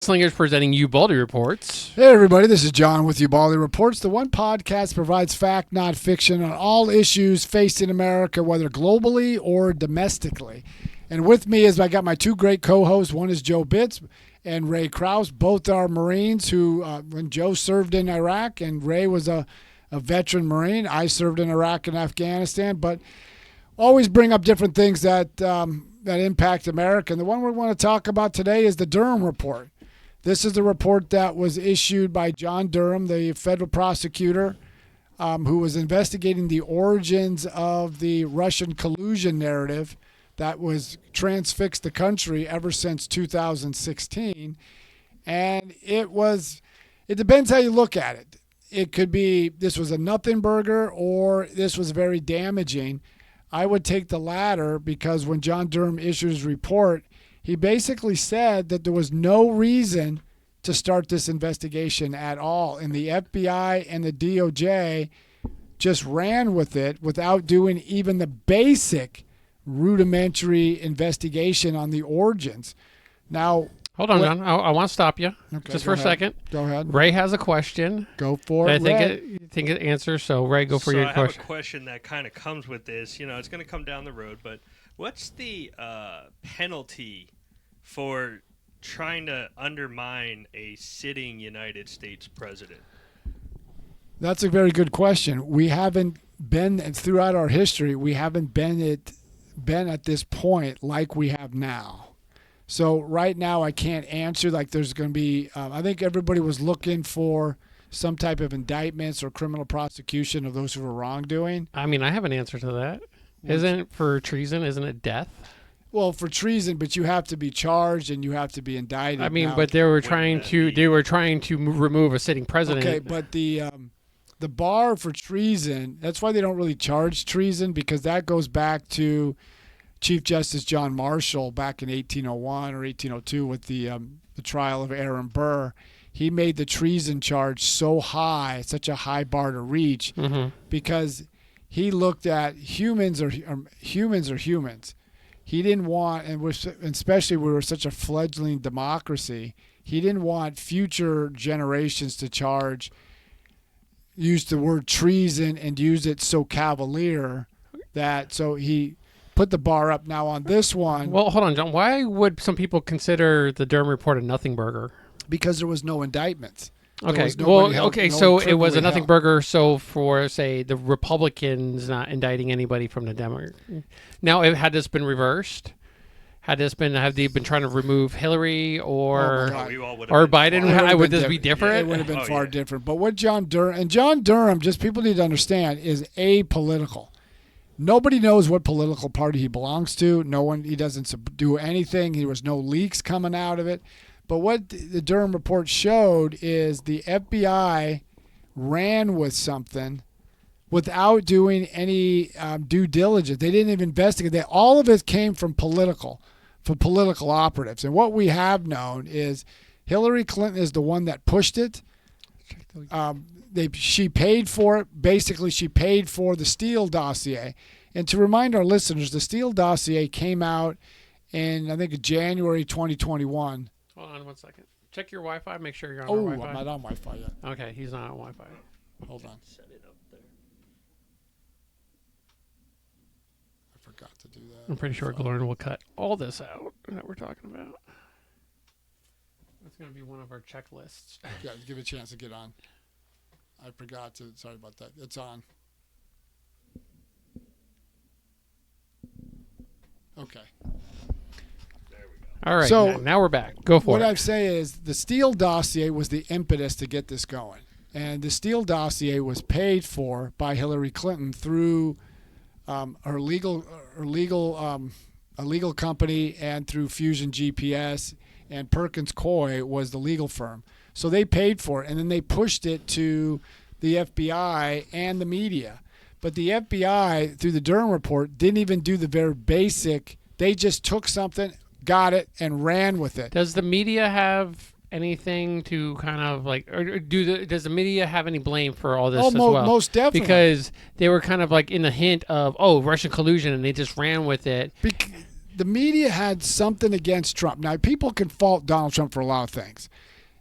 Slingers presenting Ubaldi Reports. Hey everybody, this is John with Ubaldi Reports, the one podcast that provides fact, not fiction, on all issues facing America, whether globally or domestically. And with me is I got my two great co-hosts. One is Joe Bitts and Ray Krause. Both are Marines who, when Joe served in Iraq and Ray was a veteran Marine, I served in Iraq and Afghanistan, but always bring up different things that impact America. And the one we want to talk about today is the Durham report. This is the report that was issued by John Durham, the federal prosecutor, who was investigating the origins of the Russian collusion narrative that was transfixed the country ever since 2016. And it depends how you look at it. It could be this was a nothing burger or this was very damaging. I would take the latter because when John Durham issued his report, he basically said that there was no reason to start this investigation at all. And the FBI and the DOJ just ran with it without doing even the basic rudimentary investigation on the origins. Now, hold on, John. I want to stop you just for a second. Go ahead. Ray has a question. Go for it. I think it answers. So, Ray, go for your question. I have a question that kind of comes with this. You know, it's going to come down the road, but what's the penalty for trying to undermine a sitting United States president? That's a very good question. We haven't been, throughout our history, we haven't been at this point like we have now. So right now I can't answer like there's going to be, I think everybody was looking for some type of indictments or criminal prosecution of those who were wrongdoing. I mean, I have an answer to that. Isn't it for treason? Isn't it death? Well, for treason, but you have to be charged and you have to be indicted. I mean, but they were trying to remove a sitting president. Okay, but the bar for treason, that's why they don't really charge treason, because that goes back to Chief Justice John Marshall back in 1801 or 1802 with the trial of Aaron Burr. He made the treason charge so high, such a high bar to reach, because he looked at humans are humans. He didn't want, and especially we were such a fledgling democracy, he didn't want future generations to use the word treason and use it so cavalier that, so he put the bar up. Now on this one. Well, hold on, John. Why would some people consider the Durham report a nothing burger? Because there was no indictments. Okay. So it was a nothing burger. So for, say, the Republicans not indicting anybody from the Democrats. Now, had this been reversed? Have they been trying to remove Hillary or Biden? Would this be different? It would have been far different. But what John Durham, just people need to understand, is apolitical. Nobody knows what political party he belongs to. He doesn't do anything. There was no leaks coming out of it. But what the Durham report showed is the FBI ran with something without doing any due diligence. They didn't even investigate. All of it came from political operatives. And what we have known is Hillary Clinton is the one that pushed it. She paid for it. Basically, she paid for the Steele dossier. And to remind our listeners, the Steele dossier came out in, I think, January 2021. Hold on 1 second. Check your Wi-Fi. Make sure you're on Wi-Fi. I'm not on Wi-Fi yet. Okay, he's not on Wi-Fi. Hold on. Set it up there. I forgot to do that. I'm pretty sure Glenn will cut all this out that we're talking about. That's going to be one of our checklists. Yeah, give it a chance to get on. I forgot to. Sorry about that. It's on. Okay. All right, so now we're back. Go for it. What I say is the Steele dossier was the impetus to get this going. And the Steele dossier was paid for by Hillary Clinton through a legal company and through Fusion GPS, and Perkins Coie was the legal firm. So they paid for it, and then they pushed it to the FBI and the media. But the FBI, through the Durham report, didn't even do the very basic. They just took something, got it, and ran with it. Does the media have anything to kind of like, or does the media have any blame for all this as well? Most definitely. Because they were kind of like in the hint of, Russian collusion, and they just ran with it. the media had something against Trump. Now, people can fault Donald Trump for a lot of things.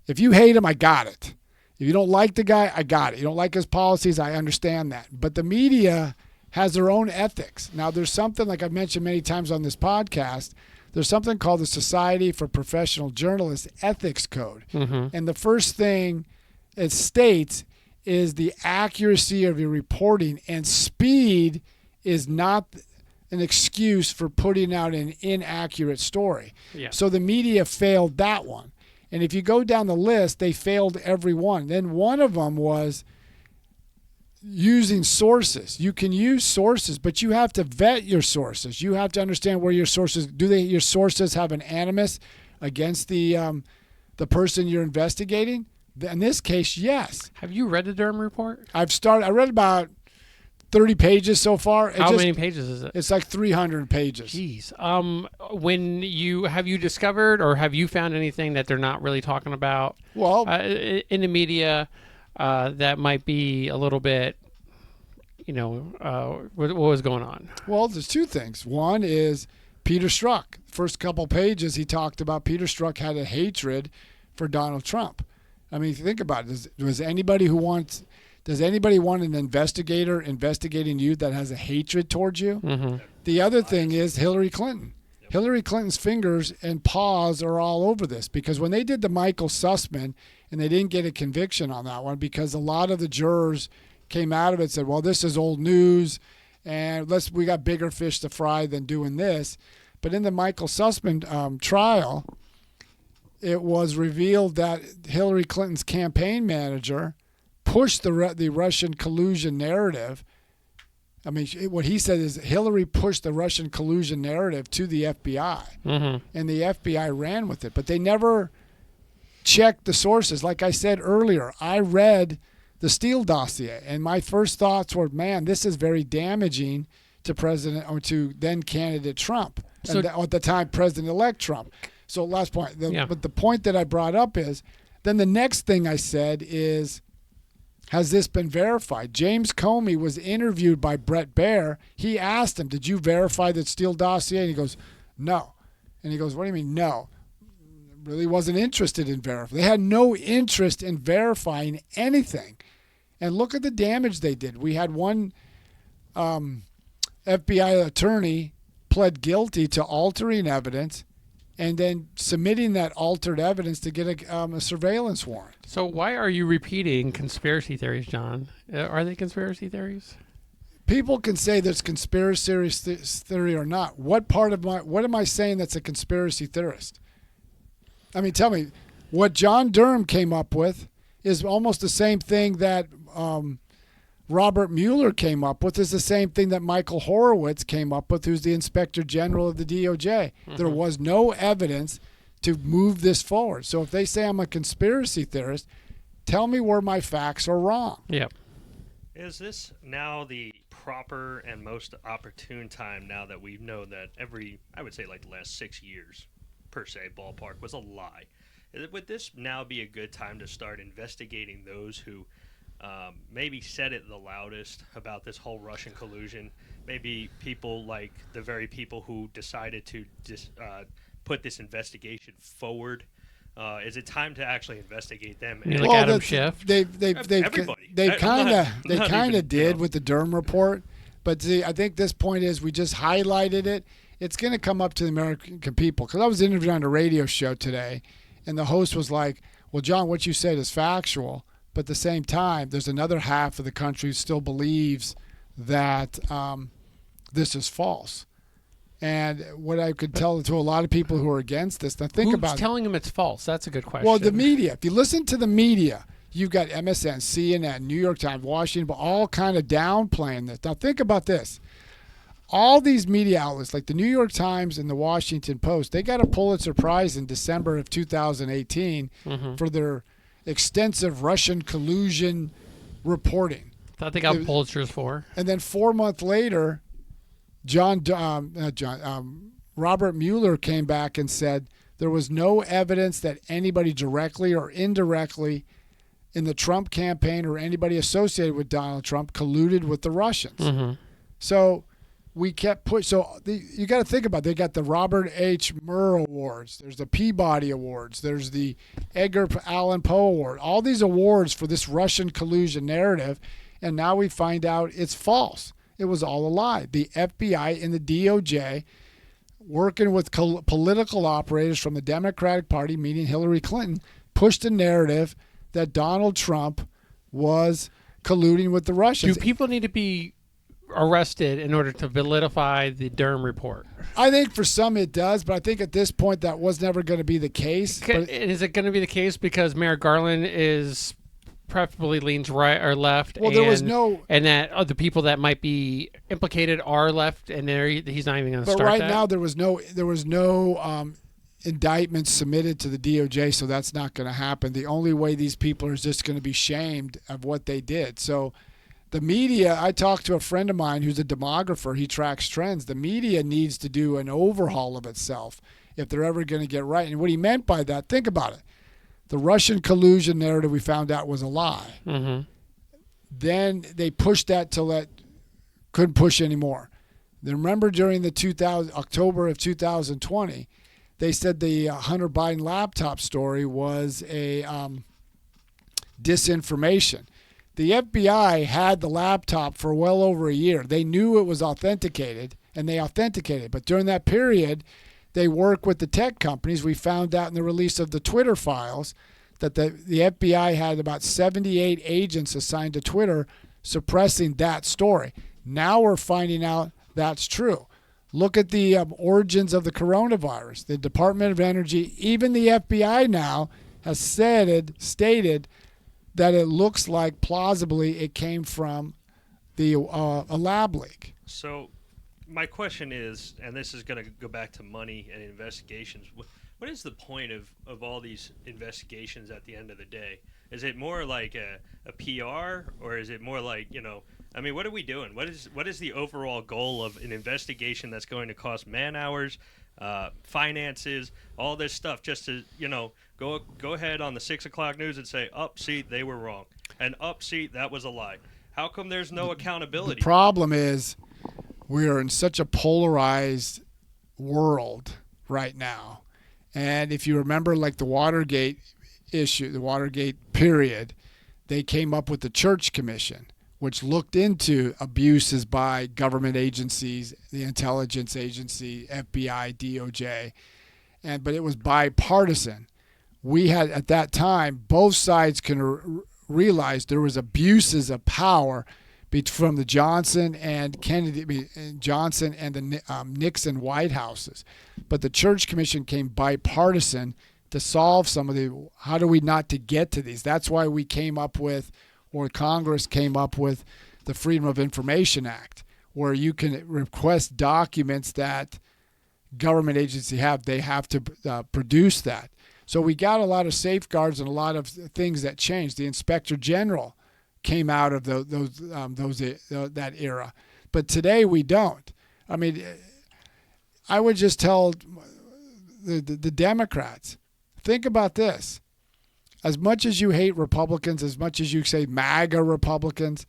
If you hate him, I got it. If you don't like the guy, I got it. You don't like his policies, I understand that. But the media has their own ethics. Now, there's something, like I've mentioned many times on this podcast, there's something called the Society for Professional Journalists Ethics Code. Mm-hmm. And the first thing it states is the accuracy of your reporting, and speed is not an excuse for putting out an inaccurate story. Yeah. So the media failed that one. And if you go down the list, they failed every one. Then one of them was using sources. You can use sources, but you have to vet your sources. You have to understand where your sources, your sources have an animus against the person you're investigating? In this case, yes. Have you read the Durham report? I read about 30 pages so far. How many pages is it? It's like 300 pages. Jeez. Have you discovered or have you found anything that they're not really talking about? Well, in the media, that might be a little bit, what was going on? Well, there's two things. One is Peter Strzok. First couple pages, he talked about Peter Strzok had a hatred for Donald Trump. I mean, think about it. Does anybody want an investigator investigating you that has a hatred towards you? Mm-hmm. The other thing is Hillary Clinton. Hillary Clinton's fingers and paws are all over this, because when they did the Michael Sussman and they didn't get a conviction on that one because a lot of the jurors came out of it and said, well, this is old news and we got bigger fish to fry than doing this. But in the Michael Sussman trial, it was revealed that Hillary Clinton's campaign manager pushed the Russian collusion narrative. I mean, what he said is Hillary pushed the Russian collusion narrative to the FBI, mm-hmm. and the FBI ran with it. But they never checked the sources. Like I said earlier, I read the Steele dossier, and my first thoughts were, man, this is very damaging to then candidate Trump, so, and at the time President-elect Trump. So last point. But the point that I brought up is, then the next thing I said is, has this been verified? James Comey was interviewed by Brett Baier. He asked him, did you verify that Steele dossier? And he goes, no. And he goes, what do you mean, no? Really wasn't interested in verifying. They had no interest in verifying anything. And look at the damage they did. We had one FBI attorney pled guilty to altering evidence and then submitting that altered evidence to get a surveillance warrant. So why are you repeating conspiracy theories, John? Are they conspiracy theories? People can say there's conspiracy theory or not. What am I saying that's a conspiracy theorist? I mean, tell me, what John Durham came up with is almost the same thing that Robert Mueller came up with, is the same thing that Michael Horowitz came up with, who's the Inspector General of the DOJ. Mm-hmm. There was no evidence to move this forward. So if they say I'm a conspiracy theorist, tell me where my facts are wrong. Yep. Is this now the proper and most opportune time, now that we know that I would say like the last 6 years, per se, ballpark, was a lie? Would this now be a good time to start investigating those who maybe said it the loudest about this whole Russian collusion? Maybe people like the very people who decided to put this investigation forward. Is it time to actually investigate them? Like Adam Schiff? They Everybody. kind of did with the Durham report. But see, I think this point is we just highlighted it. It's going to come up to the American people. Because I was interviewed on a radio show today, and the host was like, well, John, what you said is factual. But at the same time, there's another half of the country who still believes that this is false. And what I could tell to a lot of people who are against this, now think about it. Who's telling them it's false? That's a good question. Well, the media. If you listen to the media, you've got MSN, CNN, New York Times, Washington, all kind of downplaying this. Now think about this. All these media outlets, like the New York Times and the Washington Post, they got a Pulitzer Prize in December of 2018 mm-hmm. for their extensive Russian collusion reporting. Thought they got Pulitzers for. And then 4 months later, Robert Mueller came back and said there was no evidence that anybody directly or indirectly in the Trump campaign or anybody associated with Donald Trump colluded with the Russians. Mm-hmm. So we kept pushing. So you got to think about it. They got the Robert H. Murr Awards. There's the Peabody Awards. There's the Edgar Allan Poe Award. All these awards for this Russian collusion narrative, and now we find out it's false. It was all a lie. The FBI and the DOJ, working with political operators from the Democratic Party, meaning Hillary Clinton, pushed a narrative that Donald Trump was colluding with the Russians. Do people need to be arrested in order to validify the Durham report? I think for some it does, but I think at this point that was never going to be the case. Is it going to be the case because Mayor Garland is preferably leans right or left? Well, there was no, and that other people that might be implicated are left, and he's not even going to start. But right that. now there was no indictments submitted to the DOJ, so that's not going to happen. The only way these people are just going to be shamed of what they did. So the media, I talked to a friend of mine who's a demographer. He tracks trends. The media needs to do an overhaul of itself if they're ever going to get right. And what he meant by that, think about it. The Russian collusion narrative we found out was a lie. Mm-hmm. Then they pushed that till that couldn't push anymore. Then remember during the October of 2020, they said the Hunter Biden laptop story was a disinformation. The FBI had the laptop for well over a year. They knew it was authenticated, and they authenticated it. But during that period, they worked with the tech companies. We found out in the release of the Twitter files that the FBI had about 78 agents assigned to Twitter suppressing that story. Now we're finding out that's true. Look at the origins of the coronavirus. The Department of Energy, even the FBI now, has stated that it looks like plausibly it came from a lab leak. So my question is, and this is going to go back to money and investigations, what is the point of all these investigations at the end of the day? Is it more like a PR, or is it more like, I mean, what are we doing? What is the overall goal of an investigation that's going to cost man hours, finances, all this stuff, just to, go ahead on the 6 o'clock news and say, see, they were wrong, and see, that was a lie. How come there's no accountability? The problem is we are in such a polarized world right now. And if you remember, like the Watergate issue, the Watergate period, they came up with the Church Commission, which looked into abuses by government agencies, the intelligence agency, FBI, DOJ, but it was bipartisan. We had, at that time, both sides can realize there was abuses of power from the Johnson and the Nixon White Houses. But the Church Commission came bipartisan to solve some of how do we not to get to these. That's why we came up with, or Congress came up with, the Freedom of Information Act, where you can request documents that government agencies they have to produce that. So we got a lot of safeguards and a lot of things that changed. The Inspector General came out of that era, but today we don't. I mean, I would just tell the Democrats, think about this. As much as you hate Republicans, as much as you say MAGA Republicans,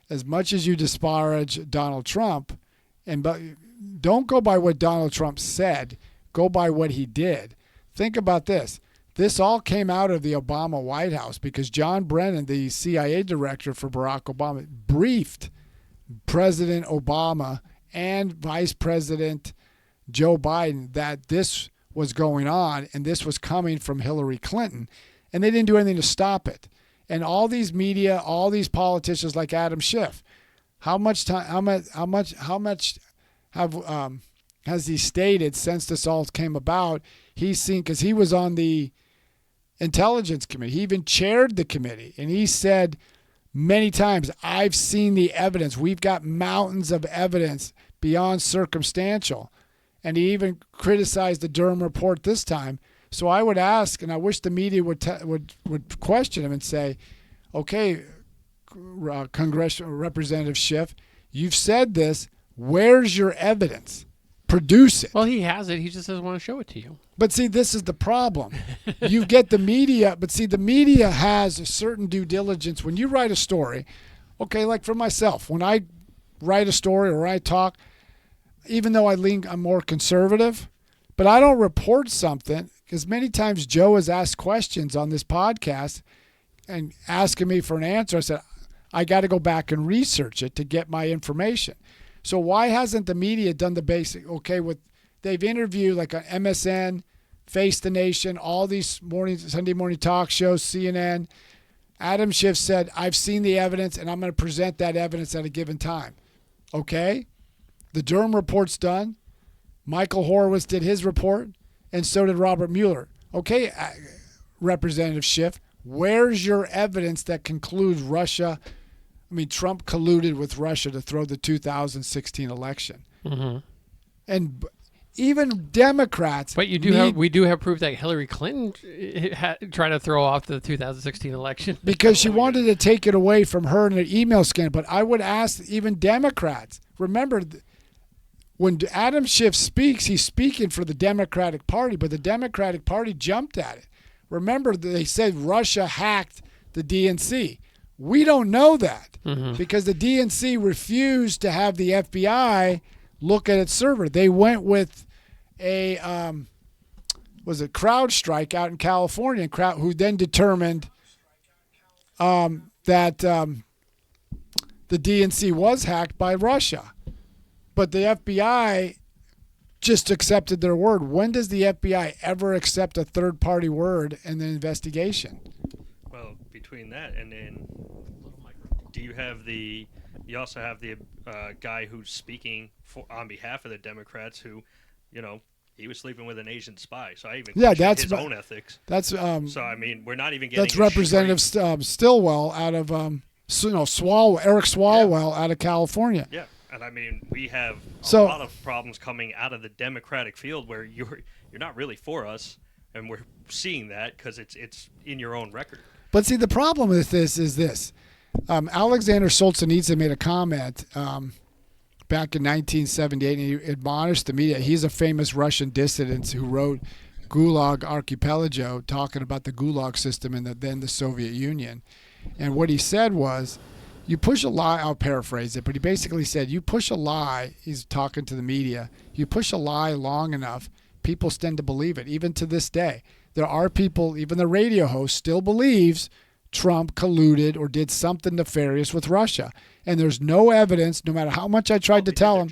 as much as you disparage Donald Trump, but don't go by what Donald Trump said, go by what he did. Think about this. This all came out of the Obama White House because John Brennan, the CIA director for Barack Obama, briefed President Obama and Vice President Joe Biden that this was going on and this was coming from Hillary Clinton, and they didn't do anything to stop it. And all these media, all these politicians like Adam Schiff, how much has he stated since this all came about? He's seen, because he was on the Intelligence Committee. He even chaired the committee, and he said many times, I've seen the evidence. We've got mountains of evidence beyond circumstantial. And he even criticized the Durham report this time. So I would ask, and I wish the media would question him and say, okay, Congressional Representative Schiff, you've said this. Where's your evidence? Produce it. Well, he has it. He just doesn't want to show it to you. But see, this is the problem. You get the media, but see, the media has a certain due diligence. When you write a story, okay, like for myself, when I write a story or I talk, even though I'm more conservative, but I don't report something because many times Joe has asked questions on this podcast and asking me for an answer. I said, I got to go back and research it to get my information. So why hasn't the media done the basic? Okay, they've interviewed like on MSN, Face the Nation, all these Sunday morning talk shows, CNN. Adam Schiff said, I've seen the evidence and I'm going to present that evidence at a given time. Okay? The Durham report's done. Michael Horowitz did his report, and so did Robert Mueller. Okay, Representative Schiff, where's your evidence that concludes Trump colluded with Russia to throw the 2016 election? Mm-hmm. And even Democrats. But we do have proof that Hillary Clinton tried to throw off the 2016 election because she wanted to take it away from her in an email scandal. But I would ask even Democrats. Remember, when Adam Schiff speaks, he's speaking for the Democratic Party, but the Democratic Party jumped at it. Remember, they said Russia hacked the DNC. We don't know that because the DNC refused to have the FBI look at its server. They went with a CrowdStrike out in California, who then determined that the DNC was hacked by Russia. But the FBI just accepted their word. When does the FBI ever accept a third-party word in the investigation? Well, between that and then, you also have the guy who's speaking on behalf of the Democrats who, he was sleeping with an Asian spy. So I even question his own ethics. That's so I mean, we're not even getting. That's Representative Stilwell out of Eric Swalwell out of California. Yeah. And I mean, we have a lot of problems coming out of the Democratic field where you're not really for us, and we're seeing that because it's in your own record. But see, the problem with this is this: Alexander Solzhenitsyn made a comment back in 1978, and he admonished the media. He's a famous Russian dissident who wrote Gulag Archipelago, talking about the Gulag system in then the Soviet Union. And what he said was, you push a lie, I'll paraphrase it, but he basically said, you push a lie, he's talking to the media, you push a lie long enough, people tend to believe it, even to this day. There are people, even the radio host still believes Trump colluded or did something nefarious with Russia. And there's no evidence, no matter how much I tried to tell him,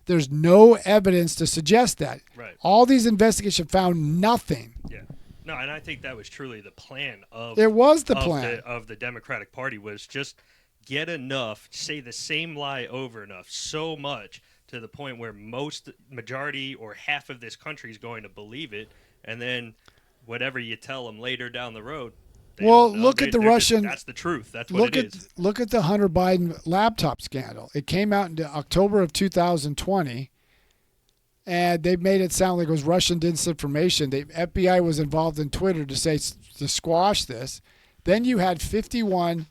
there's no evidence to suggest that. Right. All these investigations found nothing. Yeah. No, and I think that was truly the plan of the Democratic Party was just get enough, say the same lie over enough, so much to the point where majority or half of this country is going to believe it, and then whatever you tell them later down the road. Look at the Russian. That's the truth. That's what it is. Look at the Hunter Biden laptop scandal. It came out in October of 2020, and they made it sound like it was Russian disinformation. The FBI was involved in Twitter to squash this. Then you had 51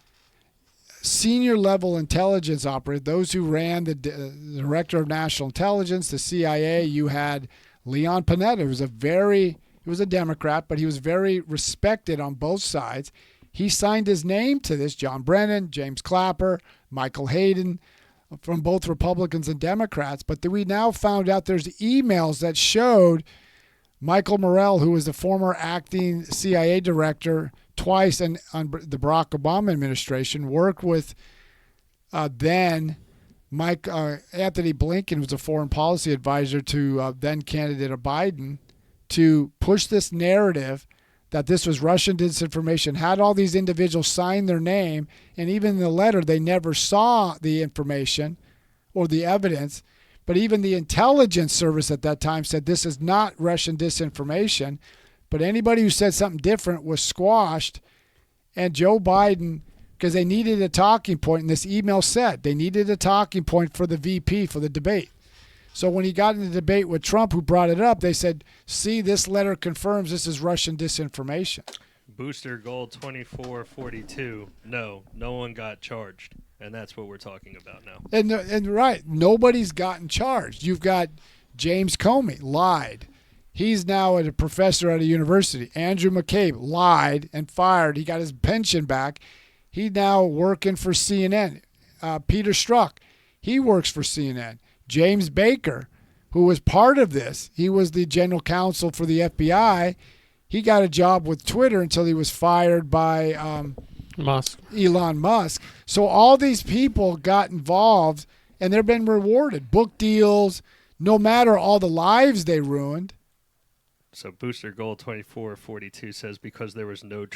senior level intelligence operators, those who ran the director of national intelligence, the CIA. You had Leon Panetta, he was a Democrat, but he was very respected on both sides. He signed his name to this. John Brennan, James Clapper, Michael Hayden, from both Republicans and Democrats. But we now found out there's emails that showed Michael Morell, who was the former acting CIA director twice on the Barack Obama administration, worked with then Anthony Blinken, who was a foreign policy advisor to then candidate of Biden, to push this narrative that this was Russian disinformation, had all these individuals sign their name, and even in the letter, they never saw the information or the evidence. But even the intelligence service at that time said this is not Russian disinformation. But anybody who said something different was squashed. And Joe Biden, because they needed a talking point, and this email said they needed a talking point for the VP for the debate. So when he got in the debate with Trump, who brought it up, they said, see, this letter confirms this is Russian disinformation. Booster Gold 2442. No one got charged. And that's what we're talking about now. And right, nobody's gotten charged. You've got James Comey, lied. He's now a professor at a university. Andrew McCabe lied and fired. He got his pension back. He's now working for CNN. Peter Strzok, he works for CNN. James Baker, who was part of this. He was the general counsel for the FBI. He got a job with Twitter until he was fired by Elon Musk. So all these people got involved, and they've been rewarded. Book deals, no matter all the lives they ruined. So Booster Gold 2442 says because there was no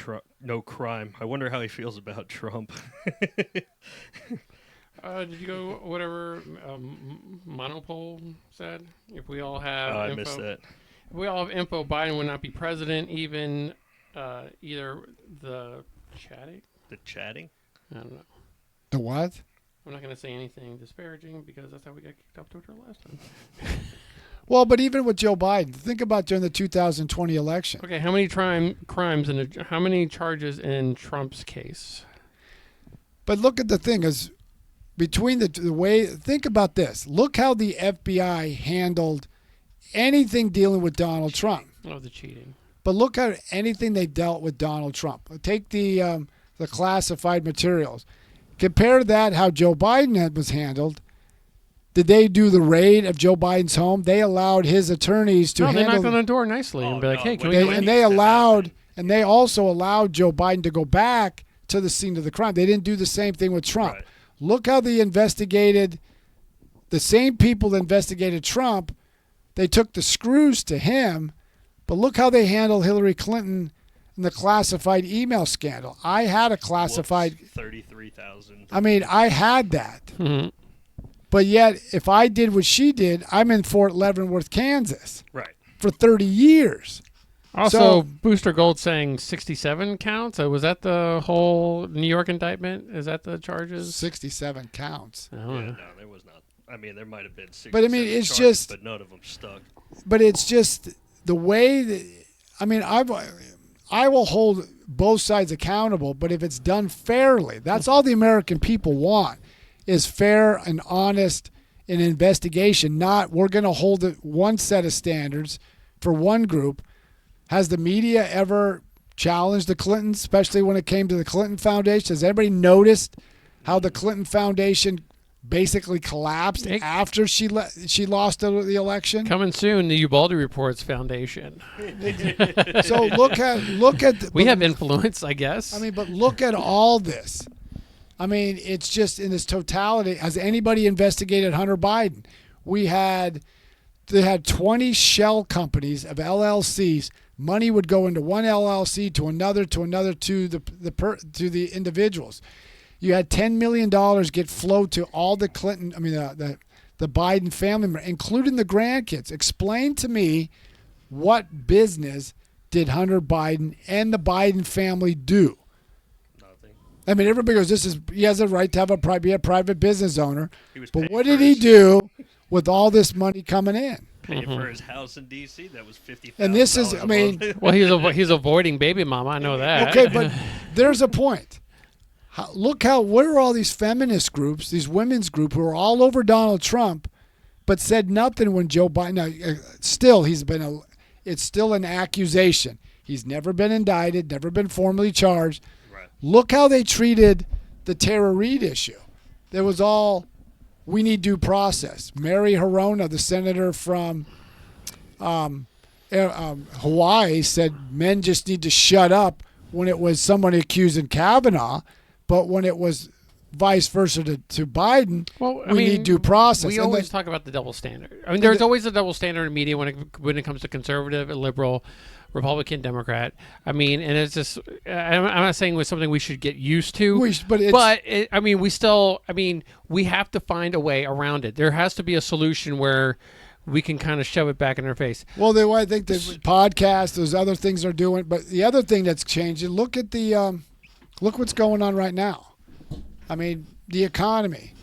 crime. I wonder how he feels about Trump. Did you go whatever Monopole said? If we all have I info, missed that. If we all have info, Biden would not be president. Even either the chatting. The chatting? I don't know. The what? I'm not going to say anything disparaging because that's how we got kicked off Twitter last time. Well, but even with Joe Biden, think about during the 2020 election. Okay, how many crimes and how many charges in Trump's case? But look at the thing is, between the way, think about this. Look how the FBI handled anything dealing with Donald Trump. Oh, the cheating. But look at anything they dealt with Donald Trump. Take the classified materials. Compare that how Joe Biden was handled. Did they do the raid of Joe Biden's home? They allowed his attorneys to handle. They knocked on the door nicely and be like, "Hey, can we?" And they also allowed Joe Biden to go back to the scene of the crime. They didn't do the same thing with Trump. Right. Look how they investigated the same people that investigated Trump. They took the screws to him, but look how they handled Hillary Clinton in the classified email scandal. I had a classified 33,000. I mean, I had that. Mm-hmm. But yet, if I did what she did, I'm in Fort Leavenworth, Kansas. Right. For 30 years. Also, Booster Gold saying 67 counts. Was that the whole New York indictment? Is that the charges? 67 counts. Oh, Yeah, no, there was not. I mean, there might have been 67 but I mean, it's charges, just. But none of them stuck. But it's just the way that. I mean, I will hold both sides accountable, but if it's done fairly, that's all the American people want, is fair and honest in investigation. Not we're going to hold it one set of standards for one group. Has the media ever challenged the Clintons, especially when it came to the Clinton Foundation? Has everybody noticed how the Clinton Foundation basically collapsed after she lost the election? Coming soon, the Ubaldi Reports Foundation. So look at we have influence, I guess. I mean, but look at all this. I mean, it's just in its totality. Has anybody investigated Hunter Biden? They had 20 shell companies of LLCs. Money would go into one LLC to another to the individuals. You had $10 million get flowed to all the Clinton. I mean, the Biden family members, including the grandkids. Explain to me what business did Hunter Biden and the Biden family do? Nothing. I mean, everybody goes, he has a right to be a private business owner. But what did for he do with all this money coming in? Paying for his house in D.C. That was $50,000. And this is, I mean, well, he's avoiding baby mama. I know that. Okay, but there's a point. What are all these feminist groups, these women's groups who are all over Donald Trump, but said nothing when Joe Biden. Now, still, it's still an accusation. He's never been indicted, never been formally charged. Right. Look how they treated the Tara Reid issue. There was all, we need due process. Mary Hirona, the senator from Hawaii, said men just need to shut up when it was someone accusing Kavanaugh, but when it was vice versa to Biden, we need due process. We always talk about the double standard. I mean, there's always a double standard in media when it comes to conservative and liberal, Republican, Democrat. I mean, and it's just, I'm not saying it's something we should get used to, we have to find a way around it. There has to be a solution where we can kind of shove it back in their face. Well, I think the podcast, those other things are doing, but the other thing that's changing, look what's going on right now. I mean, the economy.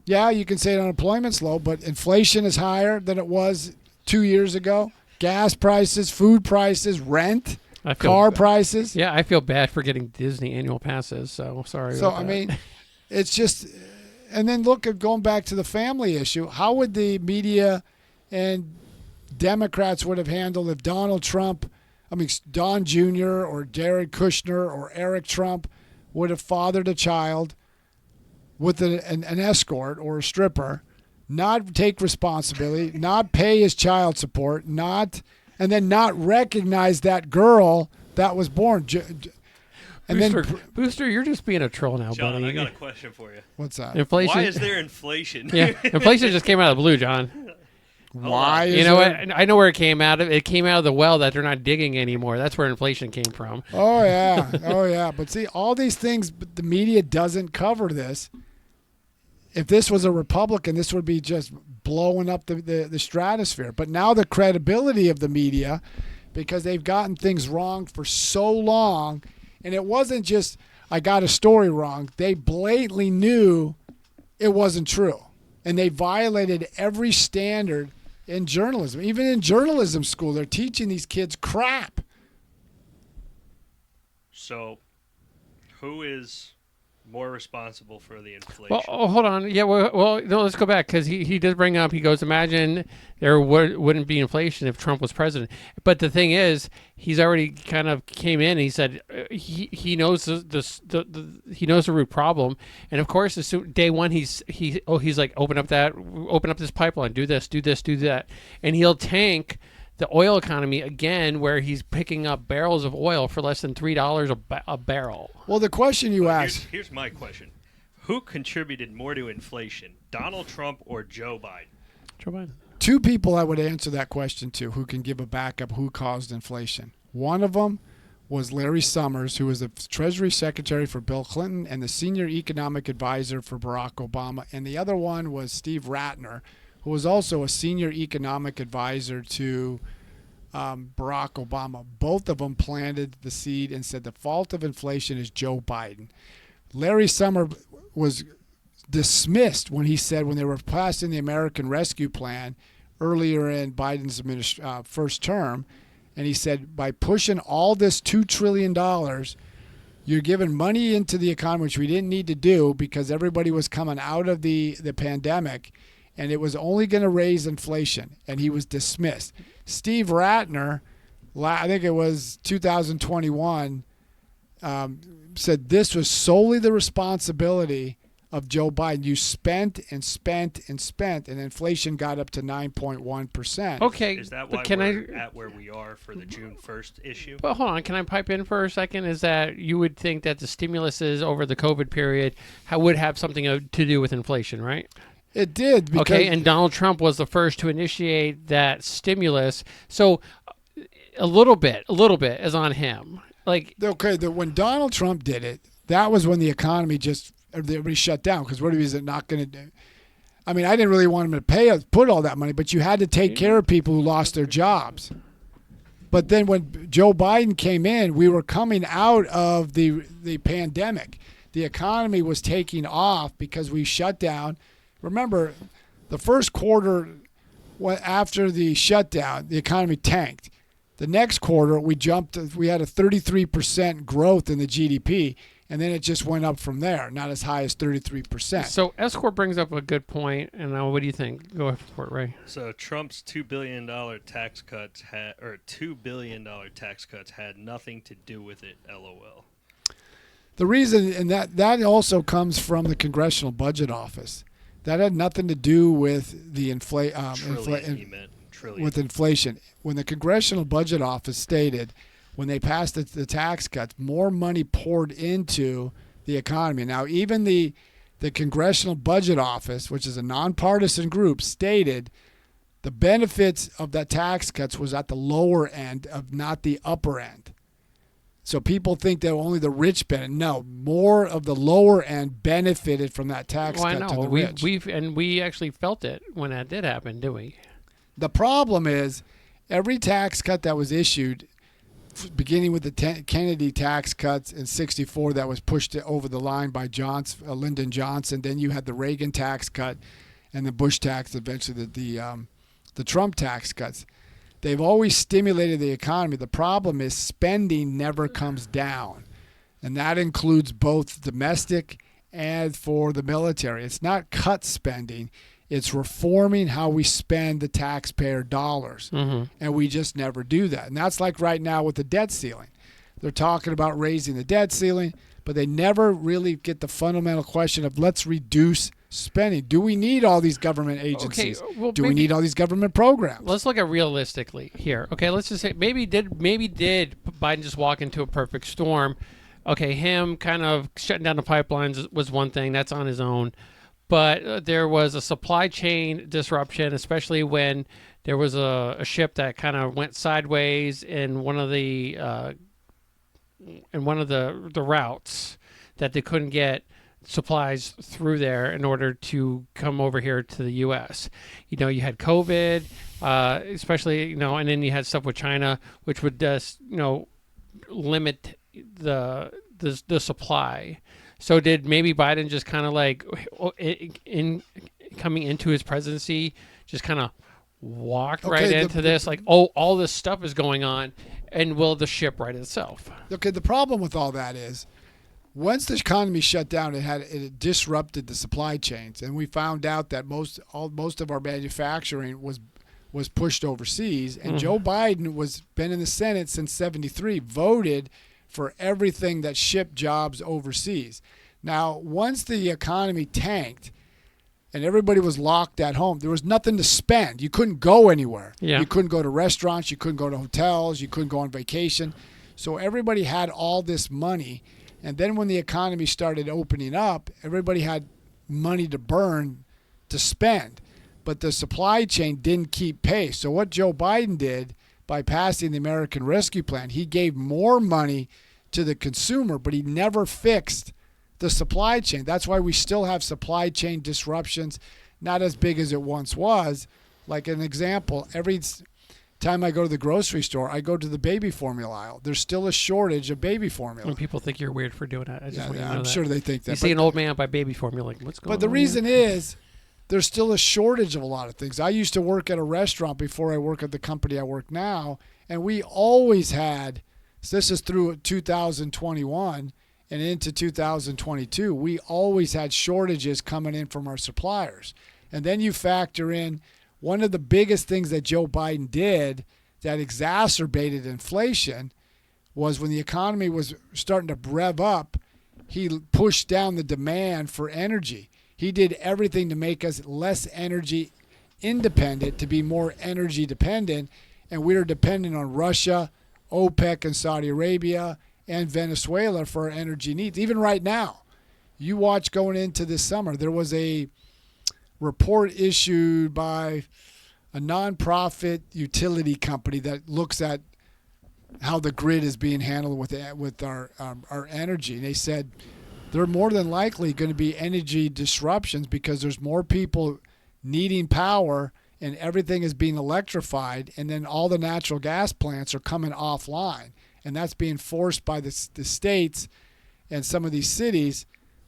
Yeah, you can say unemployment's low, but inflation is higher than it was 2 years ago. Gas prices, food prices, rent, car prices. Yeah, I feel bad for getting Disney annual passes, so sorry. So, I mean, it's just, and then look at going back to the family issue. How would the media and Democrats would have handled if Donald Trump, Don Jr. or Jared Kushner or Eric Trump would have fathered a child with an escort or a stripper, not take responsibility, not pay his child support, and then not recognize that girl that was born. Booster, you're just being a troll now, John, buddy. I got a question for you. What's that? Inflation. Why is there inflation? Yeah, inflation just came out of the blue, John. Why? You know what? I know where it came out of. It came out of the well that they're not digging anymore. That's where inflation came from. Oh yeah. But see, all these things, the media doesn't cover this. If this was a Republican, this would be just blowing up the stratosphere. But now the credibility of the media, because they've gotten things wrong for so long, and it wasn't just I got a story wrong. They blatantly knew it wasn't true, and they violated every standard in journalism. Even in journalism school, they're teaching these kids crap. So, who is more responsible for the inflation? Well, hold on. Yeah, well, no, let's go back because he did bring up. He goes, imagine there wouldn't be inflation if Trump was president. But the thing is, he's already kind of came in. And he said he knows he knows the root problem, and of course, day one he's like open up this pipeline, do this, do that, and he'll tank the oil economy again, where he's picking up barrels of oil for less than $3 a barrel. Well, the question you asked. Here's my question. Who contributed more to inflation, Donald Trump or Joe Biden? Joe Biden. Two people I would answer that question to who can give a backup who caused inflation. One of them was Larry Summers, who was the Treasury Secretary for Bill Clinton and the Senior Economic Advisor for Barack Obama. And the other one was Steve Ratner, who was also a Senior Economic Advisor to Barack Obama. Both of them planted the seed and said the fault of inflation is Joe Biden. Larry Summers was dismissed when he said, when they were passing the American Rescue Plan earlier in Biden's first term, and he said, by pushing all this $2 trillion, you're giving money into the economy, which we didn't need to do because everybody was coming out of the pandemic, and it was only going to raise inflation, and he was dismissed. Steve Ratner, I think it was 2021, said this was solely the responsibility of Joe Biden. You spent and spent and spent, and inflation got up to 9.1%. Okay. Is that why we're at where we are for the June 1st issue? But hold on, can I pipe in for a second? Is that you would think that the stimuluses over the COVID period would have something to do with inflation, right? It did. Okay, and Donald Trump was the first to initiate that stimulus. So a little bit is on him. When Donald Trump did it, that was when the economy everybody shut down, because what is it not going to do? I mean, I didn't really want him to put all that money, but you had to take care of people who lost their jobs. But then when Joe Biden came in, we were coming out of the pandemic. The economy was taking off because we shut down. Remember, the first quarter after the shutdown, the economy tanked. The next quarter, we had a 33% growth in the GDP, and then it just went up from there, not as high as 33%. So Escort brings up a good point, and now what do you think? Go for it, Ray. So Trump's $2 billion tax cuts had nothing to do with it, LOL. The reason, and that also comes from the Congressional Budget Office. That had nothing to do with the with inflation. When the Congressional Budget Office stated, when they passed the tax cuts, more money poured into the economy. Now, even the Congressional Budget Office, which is a nonpartisan group, stated the benefits of the tax cuts was at the lower end of not the upper end. So people think that only the rich benefit. No, more of the lower end benefited from that tax cut to the rich. We actually felt it when that did happen, didn't we? The problem is every tax cut that was issued, beginning with the Kennedy tax cuts in '64 that was pushed over the line by Lyndon Johnson. Then you had the Reagan tax cut and the Bush tax, eventually the Trump tax cuts. They've always stimulated the economy. The problem is spending never comes down, and that includes both domestic and for the military. It's not cut spending. It's reforming how we spend the taxpayer dollars, and we just never do that. And that's like right now with the debt ceiling. They're talking about raising the debt ceiling, but they never really get the fundamental question of let's reduce spending. Do we need all these government agencies? Okay, well, do we need all these government programs? Let's look at realistically here. Okay, let's just say maybe did Biden just walk into a perfect storm? Okay, him kind of shutting down the pipelines was one thing. That's on his own. But there was a supply chain disruption, especially when there was a ship that kind of went sideways in one of the routes that they couldn't get supplies through there in order to come over here to the U.S. You had COVID, especially, and then you had stuff with China, which would just, limit the supply. So did maybe Biden just kind of like in coming into his presidency, just kind of walked right into this, like, all this stuff is going on, and will the ship right itself? Okay, the problem with all that is, once the economy shut down, it disrupted the supply chains, and we found out that most of our manufacturing was pushed overseas. And Joe Biden been in the Senate since '73, voted for everything that shipped jobs overseas. Now, once the economy tanked and everybody was locked at home, there was nothing to spend. You couldn't go anywhere. Yeah. You couldn't go to restaurants. You couldn't go to hotels. You couldn't go on vacation. So everybody had all this money. And then when the economy started opening up, everybody had money to burn, to spend. But the supply chain didn't keep pace. So what Joe Biden did by passing the American Rescue Plan, he gave more money to the consumer, but he never fixed the supply chain. That's why we still have supply chain disruptions, not as big as it once was. Like an example, every time I go to the grocery store, I go to the baby formula aisle. There's still a shortage of baby formula. When people think you're weird for doing that, I'm sure they think that. You see an old man buy baby formula, like, what's going on? But the reason is, there's still a shortage of a lot of things. I used to work at a restaurant before I work at the company I work now, and we always had, so this is through 2021 and into 2022, we always had shortages coming in from our suppliers. And then you factor in one of the biggest things that Joe Biden did that exacerbated inflation was when the economy was starting to rev up, he pushed down the demand for energy. He did everything to make us less energy independent, to be more energy dependent, and we were dependent on Russia, OPEC, and Saudi Arabia, and Venezuela for our energy needs. Even right now, you watch going into this summer, there was a report issued by a nonprofit utility company that looks at how the grid is being handled with our energy. And they said there are more than likely going to be energy disruptions because there's more people needing power and everything is being electrified, and then all the natural gas plants are coming offline. And that's being forced by the states and some of these cities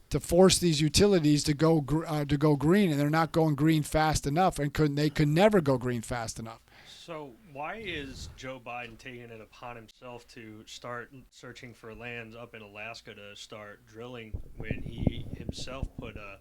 to force these utilities to go green, and they're not going green fast enough, and they could never go green fast enough. So why is Joe Biden taking it upon himself to start searching for lands up in Alaska to start drilling when he himself put a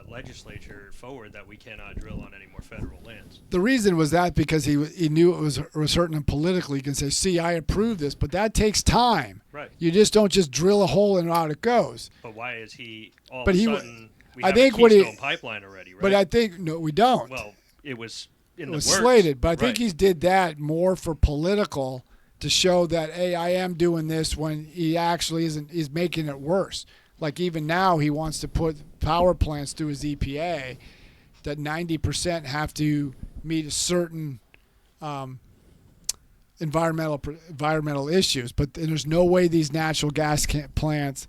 legislature forward that we cannot drill on any more federal lands? The reason was that because he knew it was hurting him politically. He can say, see, I approve this, but that takes time. Right. You just don't just drill a hole and out it goes. But why is he all of a sudden, we have I think a Keystone pipeline already, right? But I think, no, we don't. Well, it was in the was works. slated, but I think Right. he did that more for political, to show that, hey, I am doing this, when he actually isn't. He's making it worse. Like even now, he wants to put power plants through his EPA that 90% have to meet a certain environmental issues. But there's no way these natural gas plants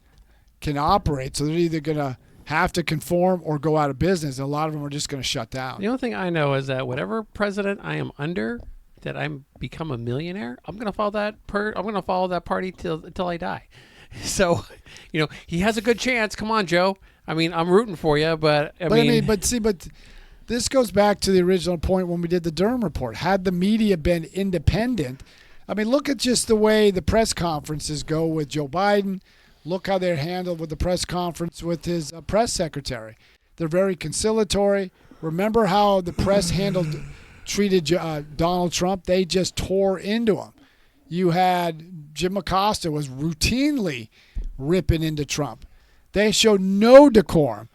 can operate. So they're either going to have to conform or go out of business. And a lot of them are just going to shut down. The only thing I know is that whatever president I am under, that I'm become a millionaire, I'm going to follow that. I'm going to follow that party till I die. So, he has a good chance. Come on, Joe. I mean, I'm rooting for you, but this goes back to the original point when we did the Durham report. Had the media been independent, I mean, look at just the way the press conferences go with Joe Biden. Look how they're handled with the press conference with his press secretary. They're very conciliatory. Remember how the press treated Donald Trump? They just tore into him. You had Jim Acosta was routinely ripping into Trump. They showed no decorum.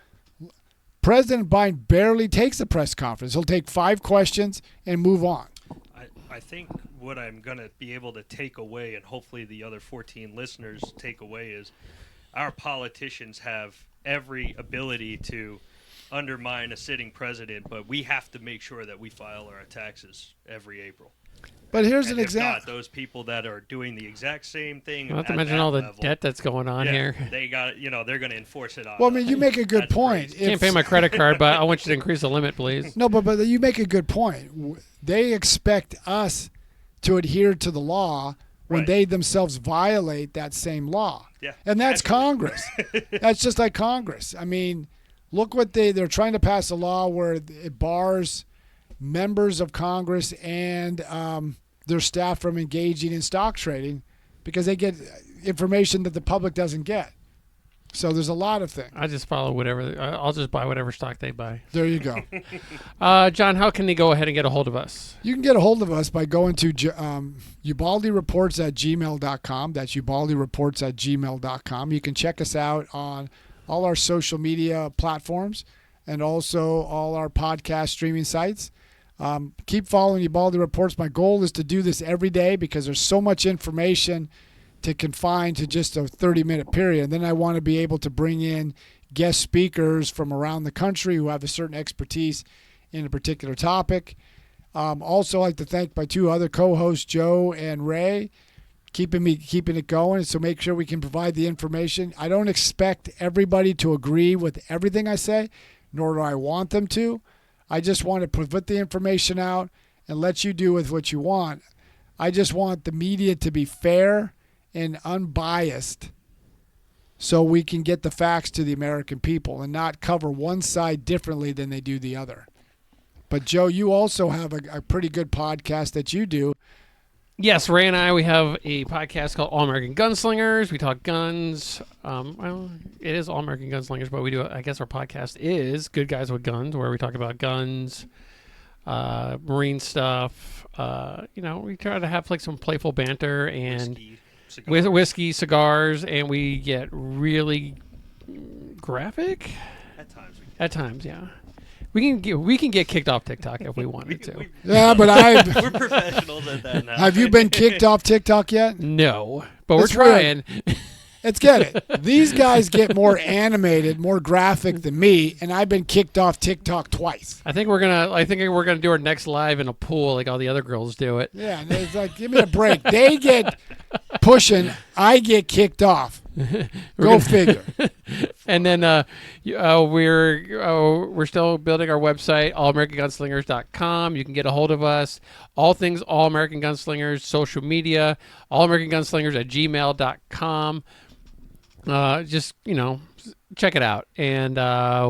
President Biden barely takes a press conference. He'll take 5 questions and move on. I think what I'm going to be able to take away, and hopefully the other 14 listeners take away, is our politicians have every ability to undermine a sitting president, but we have to make sure that we file our taxes every April. But here's and an if example. not, those people that are doing the exact same thing, Not to at mention that all the level, debt that's going on here. they got they're going to enforce it on. Well, I mean, us. you make a good That's point. crazy. Can't pay my credit card, but I want you to increase the limit, please. No, but you make a good point. They expect us to adhere to the law when Right. they themselves violate that same law. Yeah, And that's naturally. Congress. That's just like Congress. I mean, look what they're trying to pass a law where it bars members of Congress and their staff from engaging in stock trading because they get information that the public doesn't get. So there's a lot of things. I just follow whatever. I'll just buy whatever stock they buy. There you go. John, how can they go ahead and get a hold of us? You can get a hold of us by going to ubaldireports@gmail.com. That's ubaldireports@gmail.com. You can check us out on all our social media platforms and also all our podcast streaming sites. Keep following Ubaldi Reports. My goal is to do this every day because there's so much information to confine to just a 30-minute period. And then I want to be able to bring in guest speakers from around the country who have a certain expertise in a particular topic. Also, I'd like to thank my 2 other co-hosts, Joe and Ray, keeping it going. So make sure we can provide the information. I don't expect everybody to agree with everything I say, nor do I want them to. I just want to put the information out and let you do with what you want. I just want the media to be fair and unbiased so we can get the facts to the American people and not cover one side differently than they do the other. But, Joe, you also have a pretty good podcast that you do. Yes, Ray and I, we have a podcast called All American Gunslingers. We talk guns. Well, it is All American Gunslingers, but we do, I guess our podcast is Good Guys with Guns, where we talk about guns, Marine stuff. We try to have like some playful banter and whiskey, cigars, and we get really graphic. At times, yeah. We can get kicked off TikTok if we wanted to. Yeah, but we're professionals at that now. Have you been kicked off TikTok yet? No, but That's we're trying. Let's get it. These guys get more animated, more graphic than me, and I've been kicked off TikTok twice. I think we're gonna do our next live in a pool like all the other girls do it. Yeah, and it's like, give me a break. They get pushing, I get kicked off. Go figure. And then we're still building our website, allamericangunslingers.com. You can get a hold of us. All things All American Gunslingers, social media, allamericangunslingers@gmail.com. Just check it out, and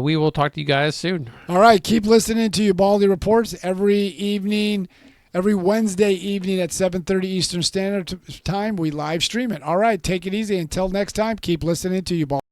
we will talk to you guys soon. All right, keep listening to Ubaldi Reports every Wednesday evening at 7:30 Eastern Standard Time. We live stream it. All right, take it easy. Until next time, keep listening to Ubaldi.